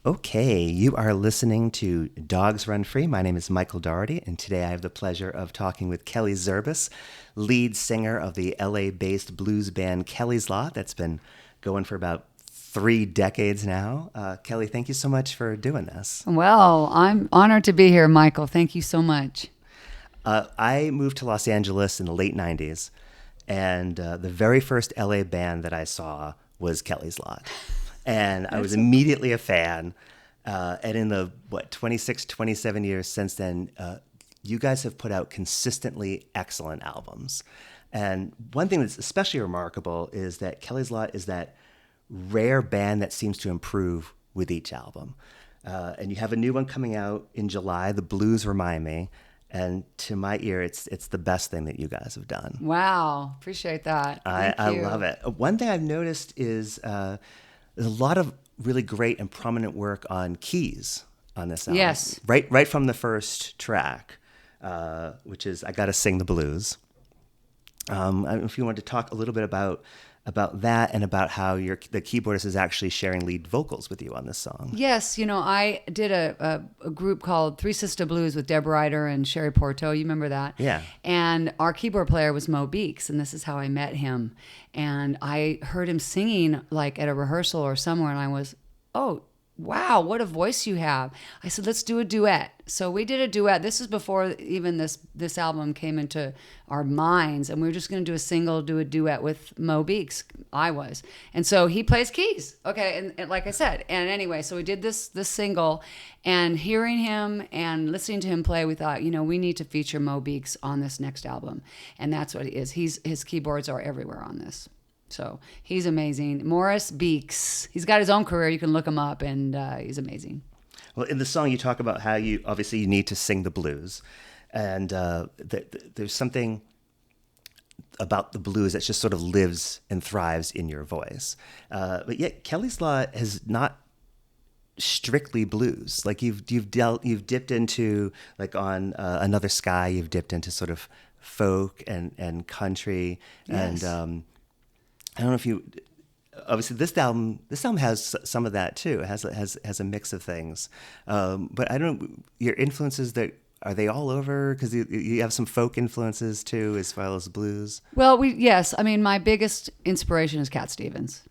Okay, you are listening to Dogs Run Free. My name is Michael Doherty, and today I have the pleasure of talking with Kelly Zirbes, lead singer of the LA-based blues band Kelly's Lot that's been going for about 3 decades now. Kelly, thank you so much for doing this. Well, I'm honored to be here, Michael. Thank you so much. I moved to Los Angeles in the late 90s, and the very first LA band that I saw was Kelly's Lot. And I was immediately a fan. And in the, 26, 27 years since then, you guys have put out consistently excellent albums. And one thing that's especially remarkable is that Kelly's Lot is that rare band that seems to improve with each album. And you have a new one coming out in July, The Blues Remind Me. And to my ear, it's the best thing that you guys have done. Wow. Appreciate that. Thank I you. love it. One thing I've noticed is there's a lot of really great and prominent work on keys on this album. Yes. Right from the first track, which is I Gotta Sing the Blues. I don't know if you wanted to talk a little bit about that and about how the keyboardist is actually sharing lead vocals with you on this song. Yes, I did a group called Three Sister Blues with Deb Ryder and Sherry Porto. You remember that? Yeah. And our keyboard player was Mo Beeks, and this is how I met him. And I heard him singing like at a rehearsal or somewhere, and I was, oh, wow, what a voice you have. I said, let's do a duet. So we did a duet. This is before even this album came into our minds. And we were just going to do a single, do a duet with Mo Beeks. I was. And so he plays keys. Okay. And like I said, and anyway, so we did this single, and hearing him and listening to him play, we thought, we need to feature Mo Beeks on this next album. And that's what it is. His keyboards are everywhere on this. So he's amazing. Morris Beeks. He's got his own career. You can look him up, and he's amazing. Well, in the song, you talk about how you need to sing the blues. And there's something about the blues that just sort of lives and thrives in your voice. But yet Kelly's Lot has not strictly blues. Like you've dipped into, like on Another Sky, you've dipped into sort of folk and country. Yes. And I don't know if you. Obviously, this album has some of that too. It has a mix of things, but I don't. Your influences, are they all over? Because you have some folk influences too, as well as blues. Well, yes. I mean, my biggest inspiration is Cat Stevens.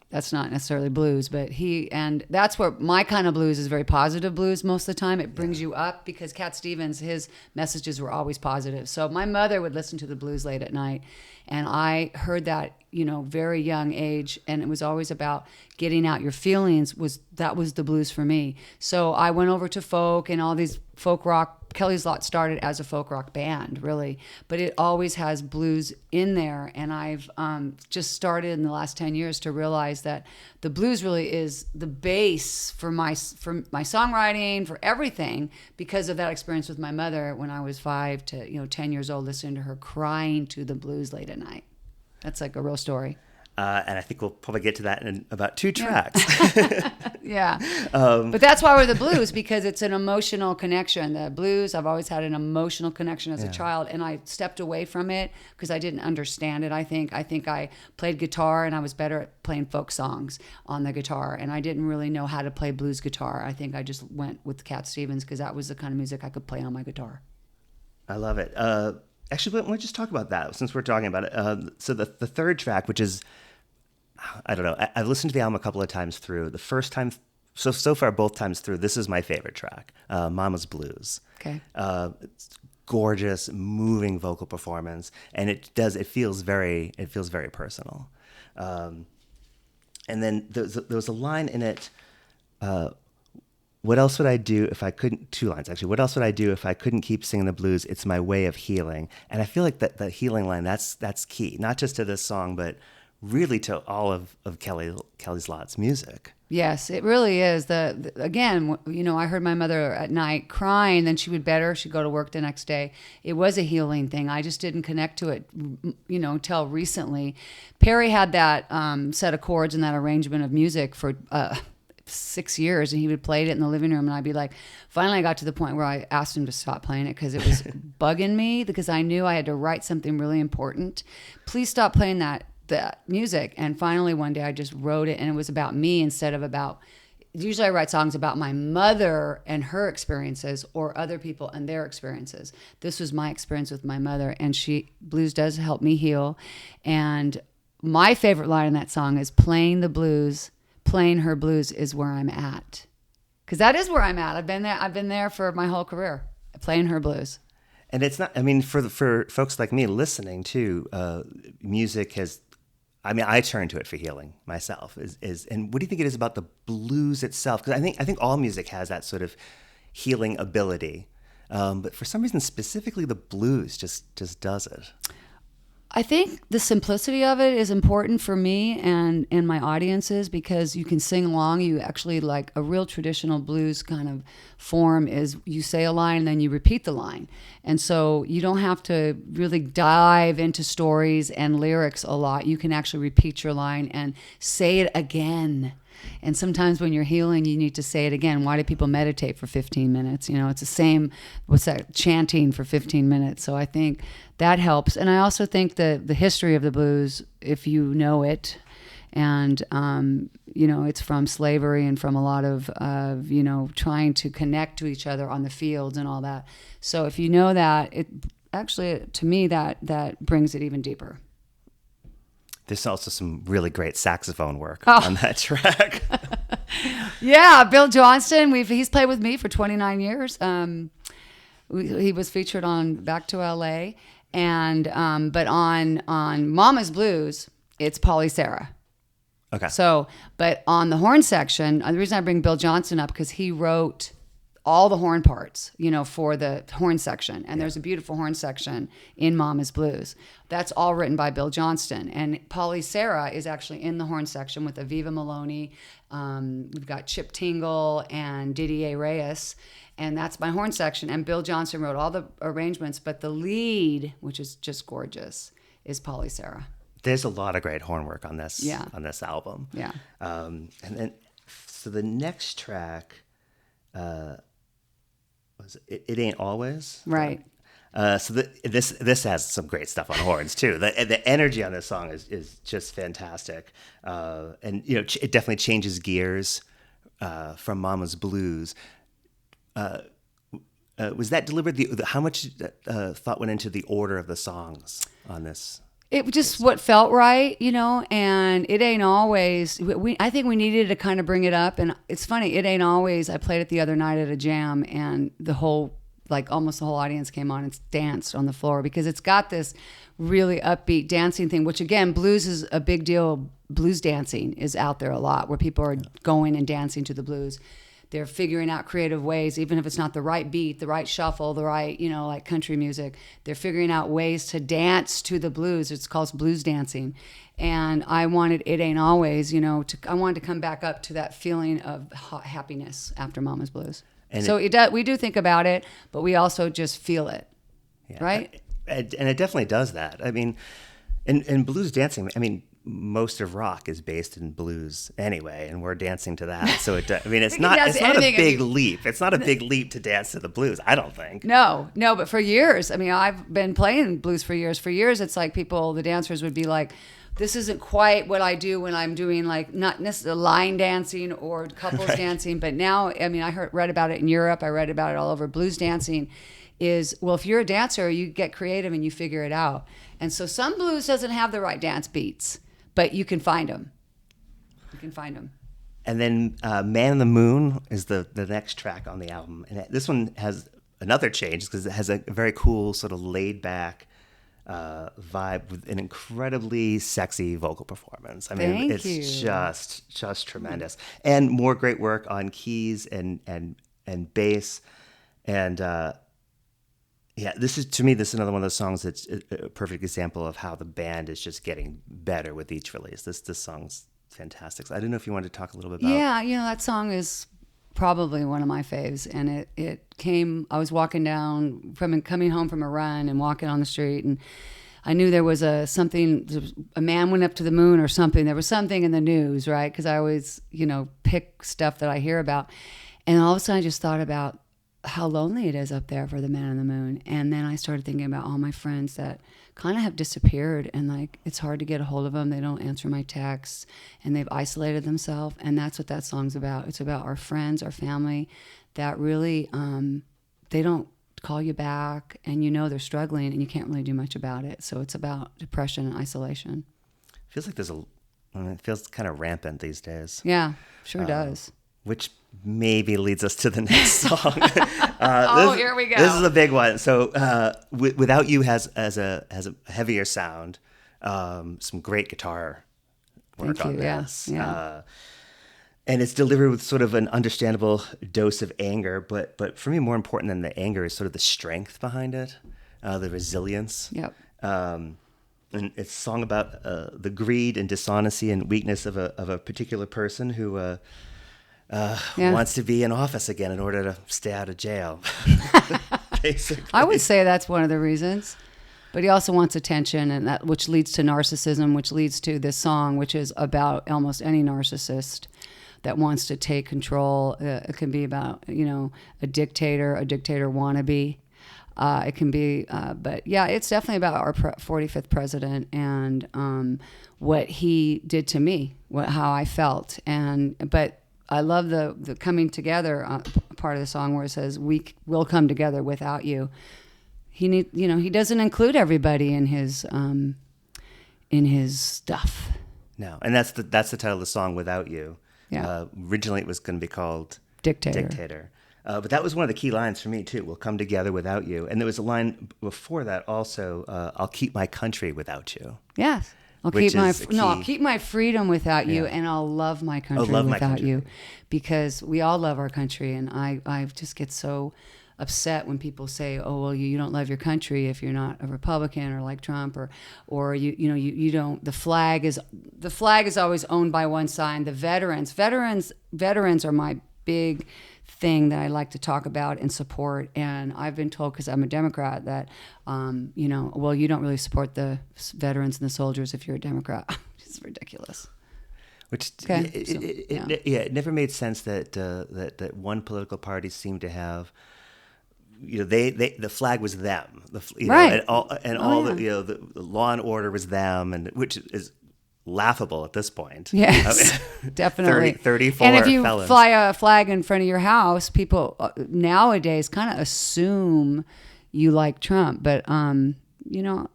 That's not necessarily blues, but and that's where my kind of blues is very positive blues most of the time. It brings you up because Cat Stevens, his messages were always positive. So my mother would listen to the blues late at night, and I heard that, very young age, and it was always about getting out your feelings. That was the blues for me. So I went over to folk and all these folk rock. Kelly's Lot started as a folk rock band, really, but it always has blues in there. And I've just started in the last 10 years to realize that the blues really is the base for my songwriting, for everything, because of that experience with my mother when I was 5 to 10 years old, listening to her crying to the blues late at night. That's like a real story. And I think we'll probably get to that in about 2 tracks. Yeah. But that's why we're the blues, because it's an emotional connection. The blues, I've always had an emotional connection as a child, and I stepped away from it because I didn't understand it. I think I played guitar, and I was better at playing folk songs on the guitar, and I didn't really know how to play blues guitar. I think I just went with Cat Stevens because that was the kind of music I could play on my guitar. I love it. Actually, why don't we just talk about that since we're talking about it? So the third track, which is, I don't know, I've listened to the album a couple of times through. The first time, so far both times through, this is my favorite track, Mama's Blues. Okay. It's gorgeous, moving vocal performance, and it feels very personal. And then there was a line in it. What else would I do if I couldn't? 2 lines, actually. What else would I do if I couldn't keep singing the blues? It's my way of healing. And I feel like that healing line, that's key, not just to this song, but really to all of Kelly's Lot's music. Yes, it really is. Again, I heard my mother at night crying, then she would better. She'd go to work the next day. It was a healing thing. I just didn't connect to it, until recently. Perry had that set of chords and that arrangement of music for 6 years, and he would play it in the living room, and I'd be like, finally I got to the point where I asked him to stop playing it because it was bugging me, because I knew I had to write something really important. Please stop playing that music. And finally one day I just wrote it, and it was about me instead of about usually I write songs about my mother and her experiences, or other people and their experiences. This was my experience with my mother, and blues does help me heal. And my favorite line in that song is playing her blues is where I'm at. Because that is where I'm at. I've been there for my whole career, playing her blues. And it's not, I mean, for folks like me listening too, music has, I mean, I turn to it for healing myself. And what do you think it is about the blues itself? Because I think all music has that sort of healing ability. But for some reason, specifically the blues just does it. I think the simplicity of it is important for me and my audiences, because you can sing along. You actually, like a real traditional blues kind of form is you say a line and then you repeat the line. And so you don't have to really dive into stories and lyrics a lot. You can actually repeat your line and say it again. And sometimes when you're healing, you need to say it again. Why do people meditate for 15 minutes? You know, it's the same, chanting for 15 minutes. So I think that helps. And I also think the history of the blues, if you know it, and, it's from slavery and from a lot of trying to connect to each other on the fields and all that. So if you know that, it actually, to me, that brings it even deeper. There's also some really great saxophone work on that track. Yeah, Bill Johnston. He's played with me for 29 years. He was featured on Back to L.A. and but on Mama's Blues, it's Polly Sarah. Okay. So, but on the horn section, the reason I bring Bill Johnston up because he wrote all the horn parts, for the horn section. And there's a beautiful horn section in Mama's Blues. That's all written by Bill Johnston. And Polly Sarah is actually in the horn section with Aviva Maloney. We've got Chip Tingle and Didier Reyes. And that's my horn section. And Bill Johnston wrote all the arrangements. But the lead, which is just gorgeous, is Polly Sarah. There's a lot of great horn work on this album. Yeah. And then, so the next track... It Ain't Always, right? So this has some great stuff on horns too. The energy on this song is just fantastic, and it definitely changes gears from Mama's Blues. Was that deliberate? How much thought went into the order of the songs on this? It was just what felt right, and It Ain't Always. I think we needed to kind of bring it up. And it's funny, It Ain't Always, I played it the other night at a jam, and almost the whole audience came on and danced on the floor because it's got this really upbeat dancing thing, which again, blues is a big deal. Blues dancing is out there a lot where people are going and dancing to the blues. They're figuring out creative ways, even if it's not the right beat, the right shuffle, the right, like country music. They're figuring out ways to dance to the blues. It's called blues dancing. And I wanted It Ain't Always, I wanted to come back up to that feeling of happiness after Mama's Blues. And so we do think about it, but we also just feel it, right? And it definitely does that. I mean, in blues dancing, most of rock is based in blues anyway, and we're dancing to that. So it's not a big leap. It's not a big leap to dance to the blues, I don't think. No, but for years, I've been playing blues for years. For years, it's like the dancers would be like, this isn't quite what I do when I'm doing not necessarily line dancing or couples dancing, but now, I read about it in Europe. I read about it all over. Blues dancing is, if you're a dancer, you get creative and you figure it out. And so some blues doesn't have the right dance beats, but you can find them. And then Man in the Moon is the next track on the album. And this one has another change because it has a very cool sort of laid-back vibe with an incredibly sexy vocal performance. It's just tremendous. And more great work on keys and bass. And this is another one of those songs that's a perfect example of how the band is just getting better with each release. This song's fantastic. So I don't know if you wanted to talk a little bit about... Yeah, that song is probably one of my faves. And it came... I was coming home from a run and walking on the street, and I knew there was a man went up to the moon or something. There was something in the news, right? Because I always, pick stuff that I hear about. And all of a sudden I just thought about how lonely it is up there for the man on the moon. And then I started thinking about all my friends that kind of have disappeared, and like it's hard to get a hold of them. They don't answer my texts, and they've isolated themselves. And that's what that song's about. It's about our friends, our family that really, they don't call you back, and they're struggling and you can't really do much about it. So it's about depression and isolation. Feels like it feels kind of rampant these days. Yeah, sure does. Which maybe leads us to the next song. Here we go. This is a big one. So, Without You has a heavier sound, some great guitar work on this. Yeah. And it's delivered with sort of an understandable dose of anger, but for me, more important than the anger is sort of the strength behind it, the resilience. Yep. And it's a song about the greed and dishonesty and weakness of a particular person who wants to be in office again in order to stay out of jail. Basically, I would say that's one of the reasons. But he also wants attention, and which leads to narcissism, which leads to this song, which is about almost any narcissist that wants to take control. It can be about, a dictator wannabe. It can be, but yeah, it's definitely about our 45th president and what he did to me, how I felt. But I love the coming together part of the song where it says, "We will come together without you." He doesn't include everybody in his stuff. No, and that's the title of the song, "Without You." Yeah. Originally, it was going to be called Dictator. But that was one of the key lines for me too. "We'll come together without you." And there was a line before that also. "I'll keep my country without you." Yes. I'll keep my freedom without you, and I'll love my country without you, because we all love our country, and I just get so upset when people say, "Oh, well, you don't love your country if you're not a Republican or like Trump, or you don't." The flag is always owned by one side. The veterans are my big thing that I like to talk about and support. And I've been told, because I'm a Democrat, that well, you don't really support the veterans and the soldiers if you're a Democrat. It's ridiculous. Which it never made sense that one political party seemed to have. The flag was them, right? The law and order was them, and which is laughable at this point. Yes, definitely. 34 and if you felons. fly a flag in front of your house, people nowadays kind of assume you like Trump. But I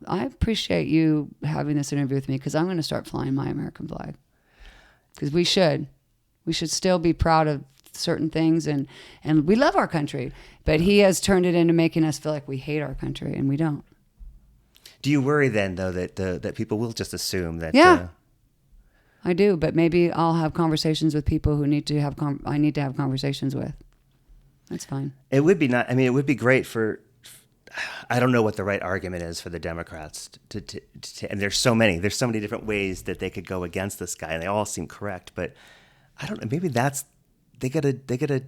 appreciate you having this interview with me, because I'm going to start flying my American flag, because we should still be proud of certain things, and we love our country. But he has turned it into making us feel like we hate our country, and we don't. Do you worry then, though, that people will just assume that? Yeah, I do. But maybe I'll have conversations with people who I need to have conversations with. That's fine. It would be it would be great for. I don't know what the right argument is for the Democrats to and there's so many different ways that they could go against this guy, and they all seem correct. But I don't know. Maybe they gotta.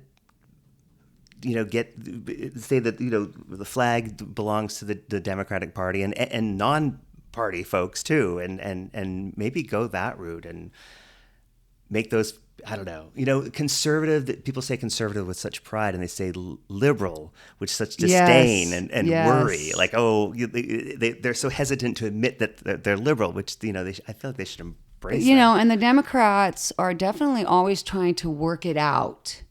Say that the flag belongs to the Democratic Party and non-party folks too, and maybe go that route and make those, I don't know, conservative. That people say conservative with such pride, and they say liberal with such disdain and worry. Like, they're so hesitant to admit that they're liberal, which I feel like they should embrace. And the Democrats are definitely always trying to work it out,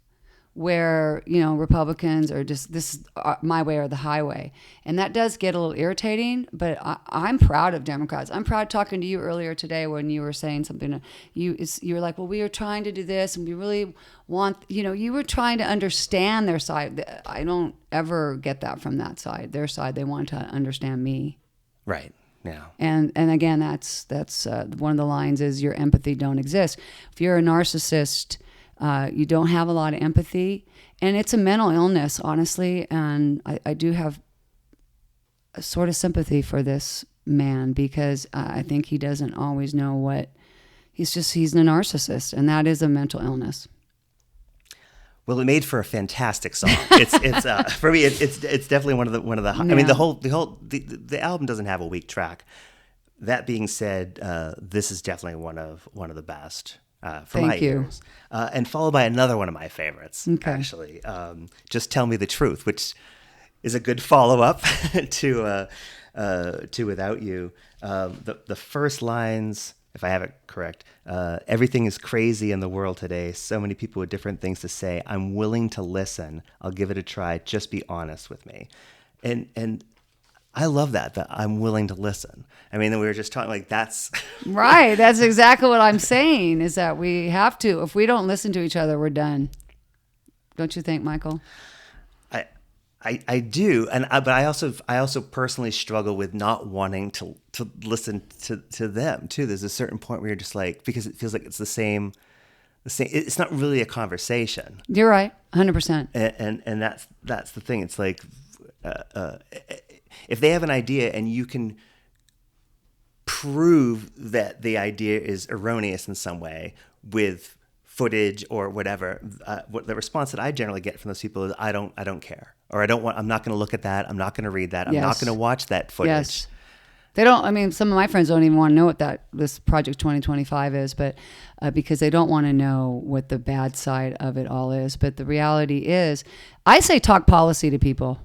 where Republicans are just, this is my way or the highway, and that does get a little irritating. But I'm proud of Democrats. I'm proud talking to you earlier today when you were saying something. You were like, "Well, we are trying to do this, and we really want." You were trying to understand their side. I don't ever get that from that side. Their side, they want to understand me. Right. Yeah. And again, that's one of the lines is your empathy don't exist. If you're a narcissist, you don't have a lot of empathy, and it's a mental illness, honestly. And I do have a sort of sympathy for this man, because I think he doesn't always know what he's a narcissist, and that is a mental illness. Well, it made for a fantastic song. It's for me, it's definitely one of the. I mean, the album doesn't have a weak track. That being said, this is definitely one of the best. for my Thank you. ears. And followed by another one of my favorites, Okay. actually. Just Tell Me the Truth, which is a good follow-up to Without You. The first lines, if I have it correct, everything is crazy in the world today. So many people with different things to say. I'm willing to listen. I'll give it a try. Just be honest with me. And I love that I'm willing to listen. I mean, we were just talking like that's Right. That's exactly what I'm saying, is that we have to. If we don't listen to each other, we're done. Don't you think, Michael? I do, but I also personally struggle with not wanting to listen to them too. There's a certain point where you're just like, because it feels like it's the same. It's not really a conversation. You're right, 100%. And that's the thing. It's like if they have an idea and you can prove that the idea is erroneous in some way with footage or whatever, what the response that I generally get from those people is I don't care, or I'm not going to look at that, I'm not going to read that, I'm Yes. not going to watch that footage. Yes. They don't, I mean, some of my friends don't even want to know what this Project 2025 is, but because they don't want to know what the bad side of it all is. But the reality is, I say talk policy to people.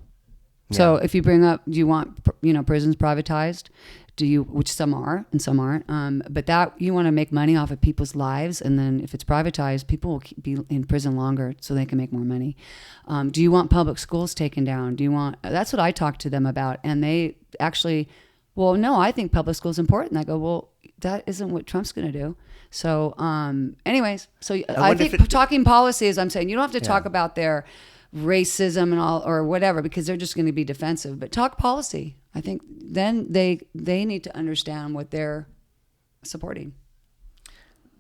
So if you bring up, do you want, prisons privatized? Do you, which some are and some aren't, but that you want to make money off of people's lives, and then if it's privatized, people will be in prison longer so they can make more money. Do you want public schools taken down? That's what I talk to them about, and they actually, well, no, I think public school is important. I go, well, that isn't what Trump's going to do. So, anyways, so I think talking policy is, I'm saying you don't have to talk about their racism and all or whatever, because they're just going to be defensive, but talk policy. I think then they need to understand what they're supporting.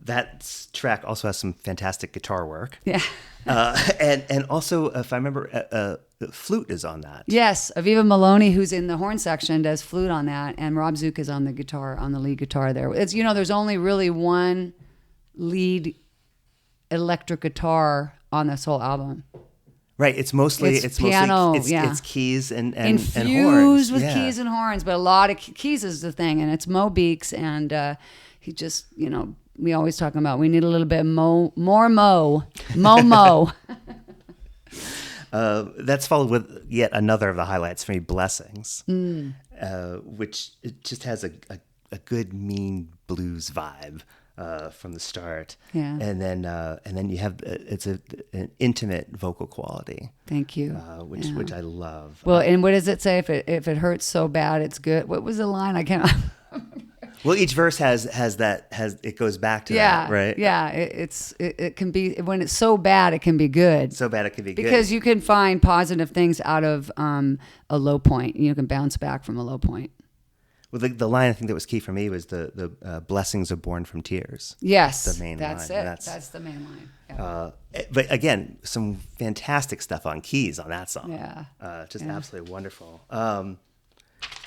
That track also has some fantastic guitar work. Yeah. And also, if I remember, flute is on that. Yes, Aviva Maloney, who's in the horn section, does flute on that, and Rob Zook is on the guitar, on the lead guitar there. It's, there's only really one lead electric guitar on this whole album. Right, it's mostly piano, it's keys and infused and horns. with keys and horns, but a lot of keys is the thing, and it's Mo Beeks, and he just, we always talking about we need a little bit more Mo. That's followed with yet another of the highlights for me, Blessings, which it just has a good mean blues vibe. From the start, and then you have an intimate vocal quality. Thank you. Which I love. Well, and what does it say? If it hurts so bad, it's good. What was the line? I can't. Well, each verse has it goes back to that, right? Yeah, it can be, when it's so bad, it can be good. So bad it can be good. Because you can find positive things out of a low point. You can bounce back from a low point. Well, the line I think that was key for me was the blessings are born from tears. Yes, the main that's line. it. That's the main line. Yeah. But again, some fantastic stuff on keys on that song. Yeah, just absolutely wonderful.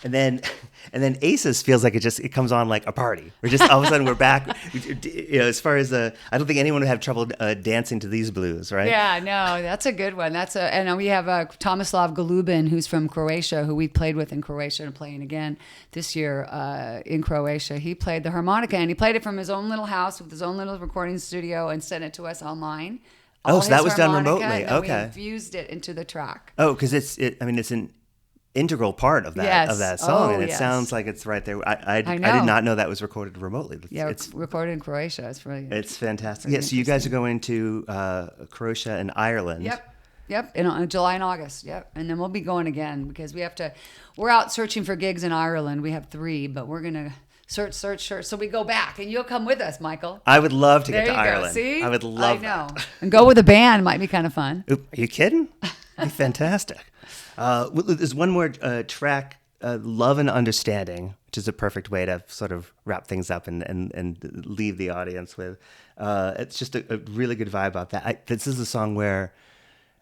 And then Aces feels like it comes on like a party. We're just all of a sudden we're back. As far as I don't think anyone would have trouble dancing to these blues, right? Yeah, no, that's a good one. And we have Tomislav Golubin, who's from Croatia, who we played with in Croatia and playing again this year in Croatia. He played the harmonica, and he played it from his own little house with his own little recording studio and sent it to us online. So that was done remotely. Okay, we infused it into the track. Oh, because it's an integral part of that song, and it sounds like it's right there. I did not know that was recorded remotely. It's recorded in Croatia. It's fantastic. Yeah, so you guys are going to Croatia and Ireland. Yep, in July and August. Yep, and then we'll be going again because we're out searching for gigs in Ireland. We have 3, but we're gonna search. So we go back, and you'll come with us, Michael. I would love to get to Go. Ireland. See? I would love. I know. And go with a band might be kind of fun. Oop, are you kidding? It'd be fantastic. There's one more track, Love and Understanding, which is a perfect way to sort of wrap things up and leave the audience with. It's just a really good vibe about that. This is a song where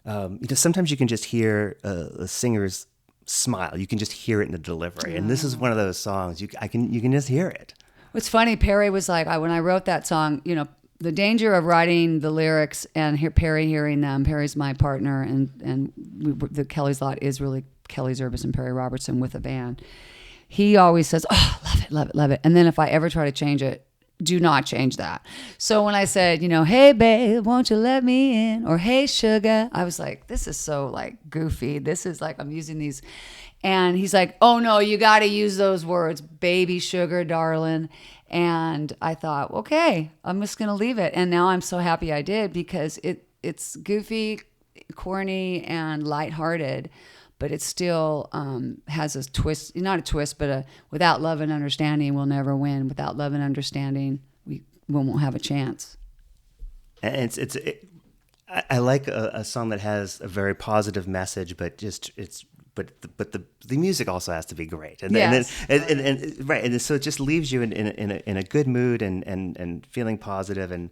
sometimes you can just hear a singer's smile. You can just hear it in the delivery. And this is one of those songs you can just hear it. What's funny, Perry was like, when I wrote that song, the danger of writing the lyrics and Perry hearing them. Perry's my partner, and the Kelly's Lot is really Kelly Zirbes and Perry Robertson with a band. He always says, "Oh, love it, love it, love it." And then if I ever try to change it, do not change that. So when I said, hey babe, won't you let me in? Or hey sugar, I was like, this is so like goofy. This is like, I'm using these. And he's like, oh no, you got to use those words, baby, sugar, darling. And I thought, okay, I'm just going to leave it. And now I'm so happy I did, because it's goofy, corny, and lighthearted, but it still has a twist, not a twist, but without love and understanding, we'll never win. Without love and understanding, we won't have a chance. And I like a song that has a very positive message, but but the music also has to be great, and yes. and right, and so it just leaves you in a good mood and feeling positive, and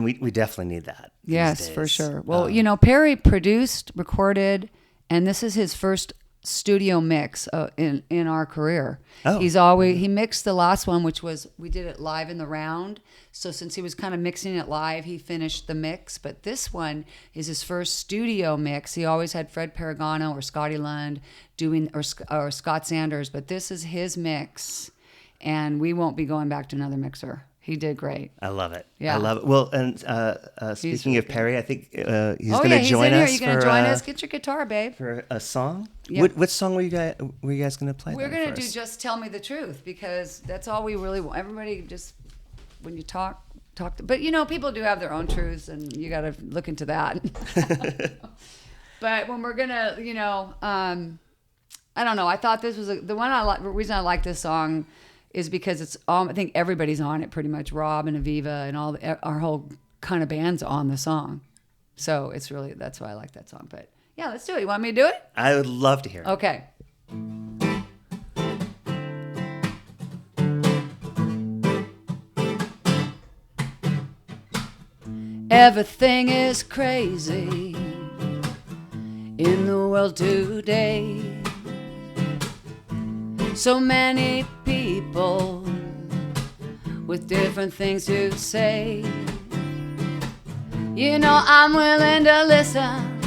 we definitely need that. Yes, for sure. Well, Perry produced, recorded, and this is his first studio mix in our career. Oh. He mixed the last one, which was, we did it live in the round. So since he was kind of mixing it live, he finished the mix. But this one is his first studio mix. He always had Fred Paragano or Scotty Lund doing, or Scott Sanders, but this is his mix, and we won't be going back to another mixer. He did great. I love it. Yeah. I love it. Well, and speaking of Perry, I think he's going to join us. Oh yeah, he's in here. You going to join us? Get your guitar, babe. For a song? Yep. What song were you guys going to play? We're going to do Just Tell Me the Truth, because that's all we really want. Everybody just, when you talk. But people do have their own truths, and you got to look into that. But when we're gonna, I don't know. I thought this was the reason I like this song is because it's I think everybody's on it pretty much. Rob and Aviva and our whole kind of band's on the song, so it's really, that's why I like that song. But yeah, let's do it. You want me to do it? I would love to hear it. Okay. Everything is crazy in the world today. So many people with different things to say. I'm willing to listen.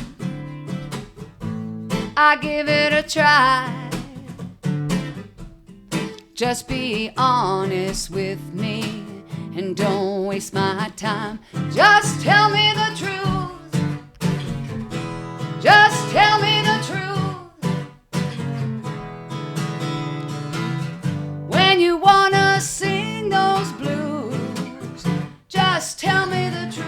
I give it a try. Just be honest with me and don't waste my time. Just tell me the truth. Just tell me the truth. When you wanna sing those blues, just tell me the truth.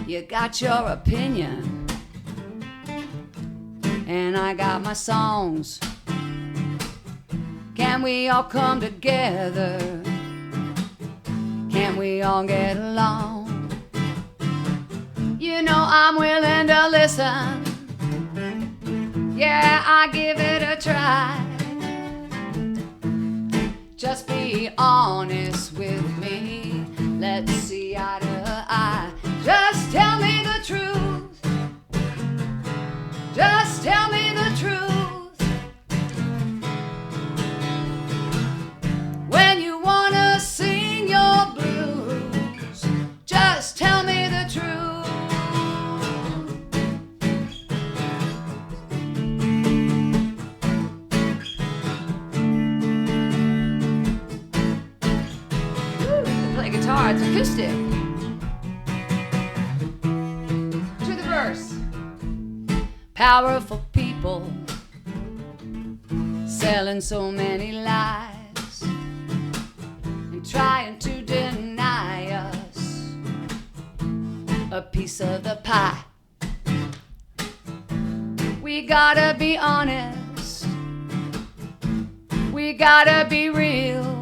You got your opinion, and I got my songs. Can we all come together? Can we all get along? I'm willing to listen. Yeah, I give it a try. Just be honest with me. Let's see eye to eye. Just tell me the truth. Just tell me the truth. When you wanna sing your blues, just tell me the truth. Guitar, it's acoustic. To the verse. Powerful people selling so many lies and trying to deny us a piece of the pie. We gotta be honest. We gotta be real.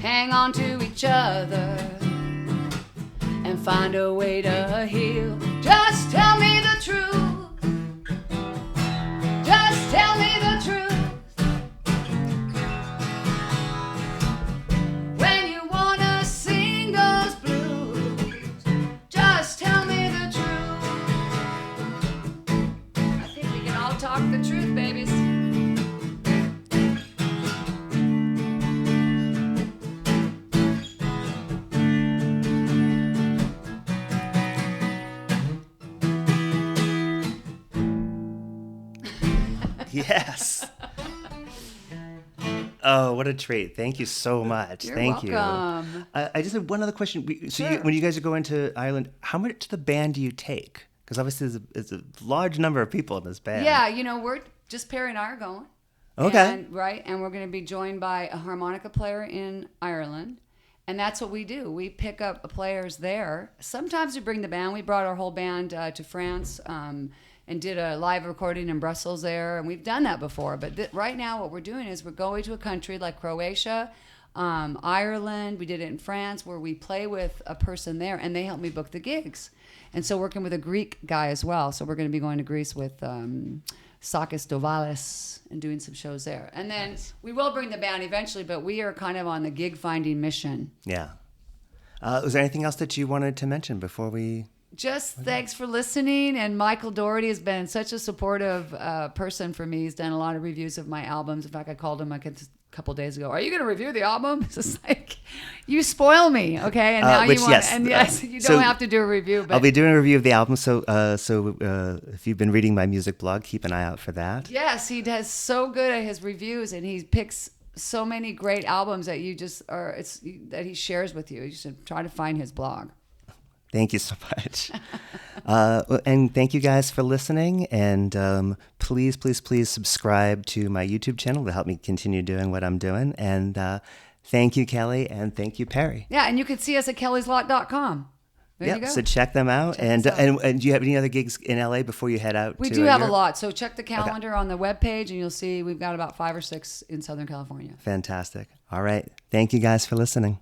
Hang on to each other and find a way to heal. Just tell me the truth. Just tell me the truth. When you wanna sing those blues, just tell me the truth. I think we can all talk the truth, babies. Yes. Oh, what a treat. Thank you so much. You're Thank welcome. you. I just have one other question. Sure. When you guys are going to Ireland, how much to the band do you take? Because obviously there's a large number of people in this band. Yeah, we're just Perry and I are going. Okay. And we're going to be joined by a harmonica player in Ireland. And that's what we do. We pick up players there. Sometimes we bring the band. We brought our whole band to France and did a live recording in Brussels there. And we've done that before. But right now what we're doing is we're going to a country like Croatia, Ireland. We did it in France where we play with a person there and they help me book the gigs. And so working with a Greek guy as well. So we're going to be going to Greece with Sakis Dovalis and doing some shows there. And then we will bring the band eventually, but we are kind of on the gig finding mission. Yeah. Was there anything else that you wanted to mention before we... Just thanks for listening. And Michael Doherty has been such a supportive person for me. He's done a lot of reviews of my albums. In fact, I called him a couple days ago. Are you going to review the album? It's just like, you spoil me, okay? And now you want, yes. And yes, you don't have to do a review. But I'll be doing a review of the album. So if you've been reading my music blog, keep an eye out for that. Yes, he does so good at his reviews, and he picks so many great albums that that he shares with you. You should try to find his blog. Thank you so much. And thank you guys for listening. And please, please, please subscribe to my YouTube channel to help me continue doing what I'm doing. And thank you, Kelly. And thank you, Perry. Yeah, and you can see us at kellyslot.com. There you go. So check them out. And do you have any other gigs in LA before you head out? We do have a lot. So check the calendar on the webpage and you'll see we've got about 5 or 6 in Southern California. Fantastic. All right. Thank you guys for listening.